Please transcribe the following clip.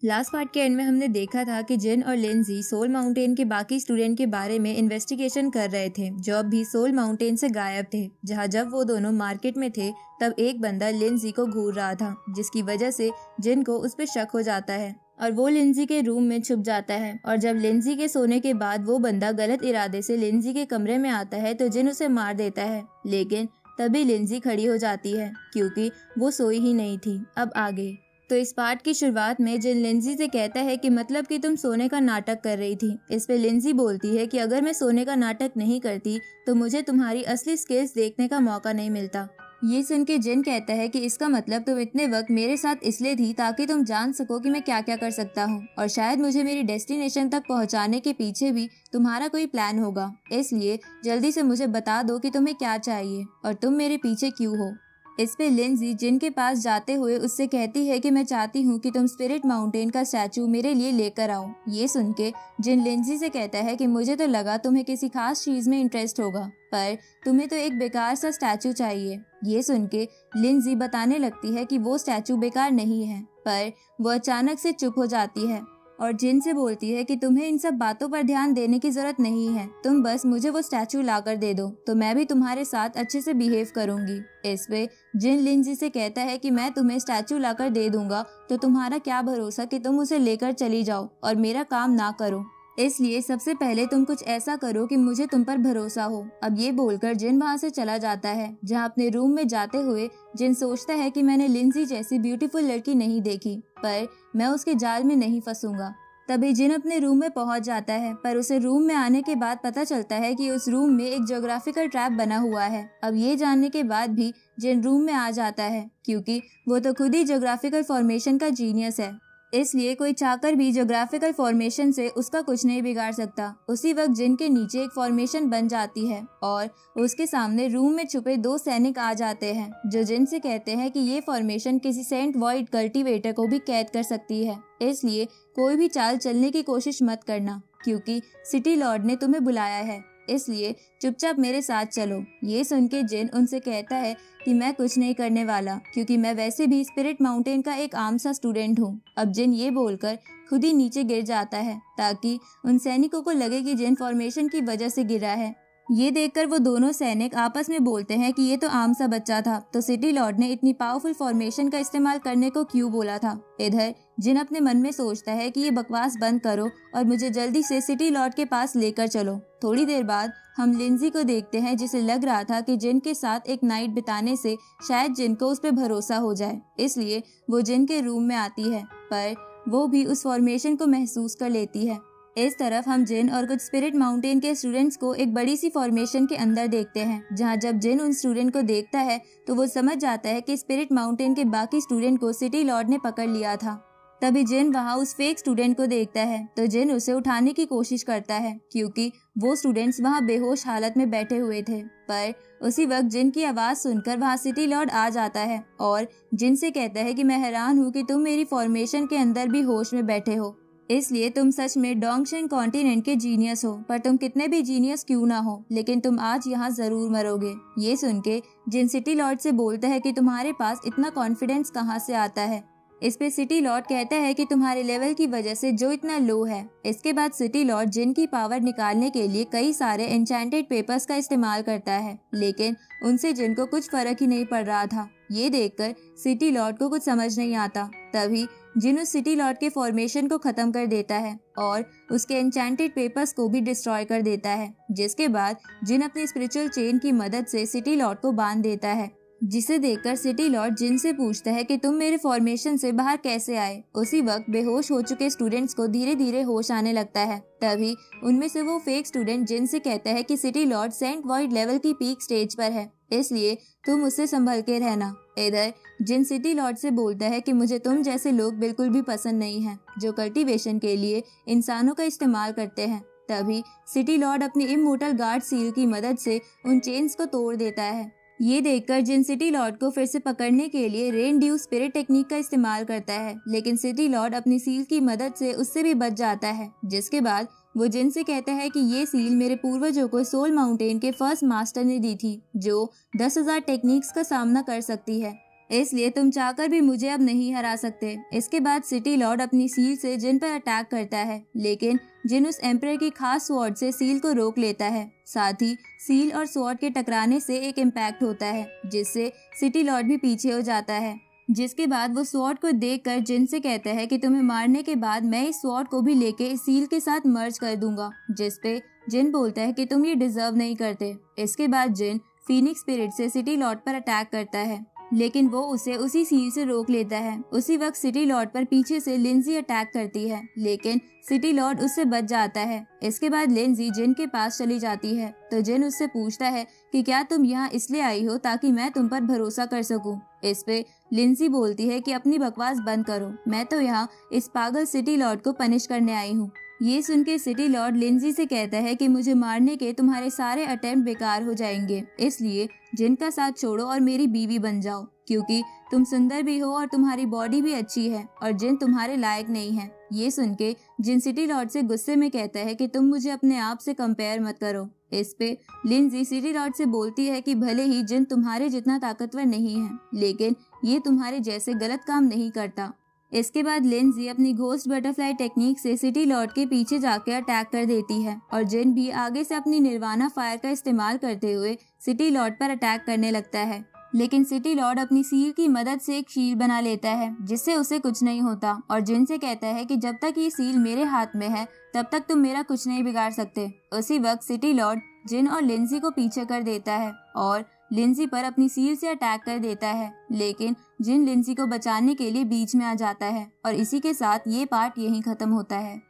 Last part के and में हमने देखा था कि जिन और लिंजी सोल माउंटेन के बाकी स्टूडेंट के बारे में इन्वेस्टिगेशन कर रहे थे जो अब भी सोल माउंटेन से गायब थे। जहां जब वो दोनों मार्केट में थे तब एक बंदा लिंजी को घूर रहा था, जिसकी वजह से जिन को उस पर शक हो जाता है और वो लिंजी के रूम में छुप जाता है। और जब लिंजी के सोने के बाद वो बंदा गलत इरादे से लिंजी के कमरे में आता है तो जिन उसे मार देता है, लेकिन तभी लिंजी खड़ी हो जाती है क्योंकि वो सोई ही नहीं थी। अब आगे तो इस पार्ट की शुरुआत में जिन लिंजी से कहता है कि मतलब कि तुम सोने का नाटक कर रही थी। इस पे लिंजी बोलती है कि अगर मैं सोने का नाटक नहीं करती तो मुझे तुम्हारी असली स्किल्स देखने का मौका नहीं मिलता। ये सुन के जिन कहता है कि इसका मतलब तुम इतने वक्त मेरे साथ इसलिए थी ताकि तुम जान सको कि मैं क्या क्या कर सकता हूँ, और शायद मुझे मेरी डेस्टिनेशन तक पहुँचाने के पीछे भी तुम्हारा कोई प्लान होगा। इसलिए जल्दी से मुझे बता दो कि तुम्हें क्या चाहिए और तुम मेरे पीछे क्यों हो। इस पे लिंजी जिन के पास जाते हुए उससे कहती है कि मैं चाहती हूँ कि तुम स्पिरिट माउंटेन का स्टैचू मेरे लिए लेकर आओ। ये सुन के जिन लिंजी से कहता है कि मुझे तो लगा तुम्हें किसी खास चीज में इंटरेस्ट होगा, पर तुम्हें तो एक बेकार सा स्टैचू चाहिए। ये सुन के लिंजी बताने लगती है कि वो स्टैचू बेकार नहीं है, पर वो अचानक से चुप हो जाती है और जिन से बोलती है कि तुम्हें इन सब बातों पर ध्यान देने की जरूरत नहीं है, तुम बस मुझे वो स्टैचू लाकर दे दो तो मैं भी तुम्हारे साथ अच्छे से बिहेव करूंगी। इस पे जिन लिंजी से कहता है कि मैं तुम्हें स्टैचू लाकर दे दूंगा तो तुम्हारा क्या भरोसा कि तुम उसे लेकर चली जाओ और मेरा काम ना करो। इसलिए सबसे पहले तुम कुछ ऐसा करो कि मुझे तुम पर भरोसा हो। अब ये बोलकर जिन वहाँ से चला जाता है, जहाँ अपने रूम में जाते हुए जिन सोचता है कि मैंने लिंजी जैसी ब्यूटीफुल लड़की नहीं देखी, पर मैं उसके जाल में नहीं फंसूंगा। तभी जिन अपने रूम में पहुंच जाता है, पर उसे रूम में आने के बाद पता चलता है कि उस रूम में एक ज्योग्राफिकल ट्रैप बना हुआ है। अब ये जानने के बाद भी जिन रूम में आ जाता है क्योंकि वो तो खुद ही ज्योग्राफिकल फॉर्मेशन का जीनियस है, इसलिए कोई चाहकर भी ज्योग्राफिकल फॉर्मेशन से उसका कुछ नहीं बिगाड़ सकता। उसी वक्त जिन के नीचे एक फॉर्मेशन बन जाती है और उसके सामने रूम में छुपे दो सैनिक आ जाते हैं जो जिन से कहते हैं कि ये फॉर्मेशन किसी सेंट वॉइड कल्टीवेटर को भी कैद कर सकती है, इसलिए कोई भी चाल चलने की कोशिश मत करना क्योंकि सिटी लॉर्ड ने तुम्हें बुलाया है, इसलिए चुपचाप मेरे साथ चलो। ये सुन के जिन उनसे कहता है कि मैं कुछ नहीं करने वाला क्योंकि मैं वैसे भी स्पिरिट माउंटेन का एक आम सा स्टूडेंट हूँ। अब जिन ये बोलकर खुद ही नीचे गिर जाता है ताकि उन सैनिकों को लगे कि जिन फॉर्मेशन की वजह से गिरा है। ये देखकर वो दोनों सैनिक आपस में बोलते हैं कि ये तो आम सा बच्चा था, तो सिटी लॉर्ड ने इतनी पावरफुल फॉर्मेशन का इस्तेमाल करने को क्यों बोला था। इधर जिन अपने मन में सोचता है कि ये बकवास बंद करो और मुझे जल्दी से सिटी लॉर्ड के पास लेकर चलो। थोड़ी देर बाद हम लिंजी को देखते हैं जिसे लग रहा था कि जिन के साथ एक नाइट बिताने से शायद जिन को उस पर भरोसा हो जाए, इसलिए वो जिन के रूम में आती है, पर वो भी उस फॉर्मेशन को महसूस कर लेती है। इस तरफ हम जिन और कुछ स्पिरिट माउंटेन के स्टूडेंट्स को एक बड़ी सी फॉर्मेशन के अंदर देखते हैं, जहां जब जिन उन स्टूडेंट को देखता है तो वो समझ जाता है कि स्पिरिट माउंटेन के बाकी स्टूडेंट को सिटी लॉर्ड ने पकड़ लिया था। तभी जिन वहां उस फेक स्टूडेंट को देखता है तो जिन उसे उठाने की कोशिश करता है क्योंकि वो स्टूडेंट्स वहां बेहोश हालत में बैठे हुए थे, पर उसी वक्त जिन की आवाज सुनकर वहां सिटी लॉर्ड आ जाता है और जिन से कहता है कि मैं हैरान हूँ कि तुम मेरी फॉर्मेशन के अंदर भी होश में बैठे हो, इसलिए तुम सच में डोंगशेन कॉन्टिनेंट के जीनियस हो, पर तुम कितने भी जीनियस क्यों ना हो लेकिन तुम आज यहाँ जरूर मरोगे। ये सुन के जिन सिटी लॉर्ड से बोलता है कि तुम्हारे पास इतना कॉन्फिडेंस कहाँ से आता है। इस पे सिटी लॉर्ड कहता है कि तुम्हारे लेवल की वजह से जो इतना लो है। इसके बाद सिटी लॉर्ड जिन की पावर निकालने के लिए कई सारे एन्चेंटेड पेपर्स का इस्तेमाल करता है, लेकिन उनसे जिन को कुछ फर्क ही नहीं पड़ रहा था। ये देखकर सिटी लॉर्ड को कुछ समझ नहीं आता। तभी जिन उस सिटी लॉर्ड के फॉर्मेशन को खत्म कर देता है और उसके एन्चेंटेड पेपर्स को भी डिस्ट्रॉय कर देता है, जिसके बाद जिन अपनी स्पिरिचुअल चेन की मदद से सिटी लॉर्ड को बांध देता है, जिसे देखकर सिटी लॉर्ड जिन से पूछता है कि तुम मेरे फॉर्मेशन से बाहर कैसे आए। उसी वक्त बेहोश हो चुके स्टूडेंट्स को धीरे धीरे होश आने लगता है। तभी उनमें से वो फेक स्टूडेंट जिन से कहता है कि सिटी लॉर्ड सेंट वॉइड लेवल की पीक स्टेज पर है, इसलिए तुम उससे संभल के रहना। इधर जिन सिटी लॉर्ड से बोलता है कि मुझे तुम जैसे लोग बिल्कुल भी पसंद नहीं है जो कल्टीवेशन के लिए इंसानों का इस्तेमाल करते हैं। तभी सिटी लॉर्ड अपनी इमोर्टल गार्ड सील की मदद से उन चेन्स को तोड़ देता है। ये देखकर जिन सिटी लॉर्ड को फिर से पकड़ने के लिए रेन ड्यू स्पिरिट टेक्निक का इस्तेमाल करता है, लेकिन सिटी लॉर्ड अपनी सील की मदद से उससे भी बच जाता है। जिसके बाद वो जिन से कहता है कि ये सील मेरे पूर्वजों को सोल माउंटेन के फर्स्ट मास्टर ने दी थी जो 10,000 टेक्निक्स का सामना कर सकती है। इसलिए तुम चाहकर भी मुझे अब नहीं हरा सकते। इसके बाद सिटी लॉर्ड अपनी सील से जिन पर अटैक करता है, लेकिन जिन उस एम्परर की खास स्वॉर्ड से सील को रोक लेता है। साथ ही सील और स्वॉर्ड के टकराने से एक इम्पैक्ट होता है, जिससे सिटी लॉर्ड भी पीछे हो जाता है। जिसके बाद वो स्वॉर्ड को देखकर जिन से कहता है कि तुम्हें मारने के बाद मैं इस स्वॉर्ड को भी लेके इस सील के साथ मर्ज कर दूंगा, जिसपे जिन बोलता है कि तुम ये डिजर्व नहीं करते। इसके बाद जिन फीनिक्स स्पिरिट से सिटी लॉर्ड पर अटैक करता है, लेकिन वो उसे उसी सील से रोक लेता है। उसी वक्त सिटी लॉर्ड पर पीछे से लिंजी अटैक करती है, लेकिन सिटी लॉर्ड उससे बच जाता है। इसके बाद लिंजी जिन के पास चली जाती है, तो जिन उससे पूछता है कि क्या तुम यहाँ इसलिए आई हो ताकि मैं तुम पर भरोसा कर सकूं। इस पे लिंजी बोलती है कि अपनी बकवास बंद करो, मैं तो यहाँ इस पागल सिटी लॉर्ड को पनिश करने आई हूँ। ये सुन के सिटी लॉर्ड लिंजी से कहता है कि मुझे मारने के तुम्हारे सारे अटेम्प्ट बेकार हो जाएंगे, इसलिए जिन का साथ छोड़ो और मेरी बीवी बन जाओ, क्योंकि तुम सुंदर भी हो और तुम्हारी बॉडी भी अच्छी है और जिन तुम्हारे लायक नहीं है। ये सुन के जिन सिटी लॉर्ड से गुस्से में कहता है कि तुम मुझे अपने आप से कंपेयर मत करो। इस पे लिंजी सिटी लॉर्ड से बोलती है कि भले ही जिन तुम्हारे जितना ताकतवर नहीं है, लेकिन ये तुम्हारे जैसे गलत काम नहीं करता। इसके बाद लिंजी अपनी घोस्ट बटरफ्लाई टेक्निक से सिटी लॉर्ड के पीछे जाकर अटैक कर देती है और जिन भी आगे से अपनी निर्वाणा फायर का इस्तेमाल करते हुए सिटी लॉर्ड पर अटैक करने लगता है। लेकिन सिटी लॉर्ड अपनी सील की मदद से एक शील्ड बना लेता है, जिससे उसे कुछ नहीं होता और जिन से कहता है कि जब तक ये सील मेरे हाथ में है तब तक तुम मेरा कुछ नहीं बिगाड़ सकते। उसी वक्त सिटी लॉर्ड जिन और लिंजी को पीछे कर देता है और लिंजी पर अपनी सील से अटैक कर देता है, लेकिन जिन लिंजी को बचाने के लिए बीच में आ जाता है और इसी के साथ ये पार्ट यहीं खत्म होता है।